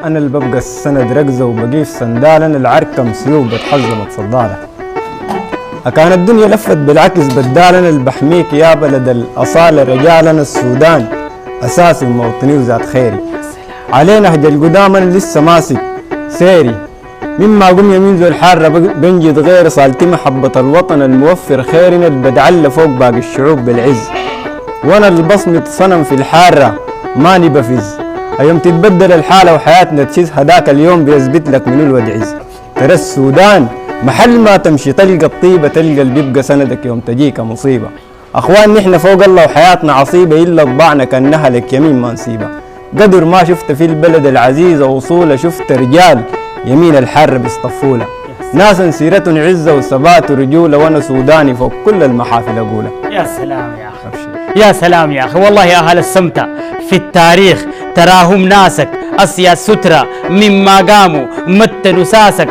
أنا اللي ببقى السند ركزة وبقي في سندال، أنا العركة مسيوب بتحزمت صدالة. أكان الدنيا لفت بالعكس بدال، أنا اللي بحميك يا بلد الأصالة رجال، أنا السودان أساسي وموطني وذات خيري. علينا نهج القدام أنا لسه ماسك سيري، مما قم يمين ذو الحارة بنجد غير صالتي محبة الوطن الموفر خيرنا اللي بدعل فوق باقي الشعوب بالعز. وانا اللي بصمت صنم في الحارة ماني بفز، ايوم تتبدل الحالة وحياتنا تشز هداك اليوم بيثبت لك من الود عز. ترى السودان محل ما تمشي تلقى الطيبة، تلقى اللي بيبقى سندك يوم تجيك مصيبة. اخوان نحن فوق الله وحياتنا عصيبة، الا طبعنا كانها لك يمين ما نسيبها. قدر ما شفت في البلد العزيزة وصولة، شفت رجال يمين الحر بيصطفوله، ناس سيرتهم عزة وثبات ورجولة، وانا سوداني فوق كل المحافل اقولها. يا سلام يا اخي، يا سلام يا اخي، والله يا اهل السمتة في التاريخ تراهم ناسك اسيا سترة مما قاموا متنوا ساسك.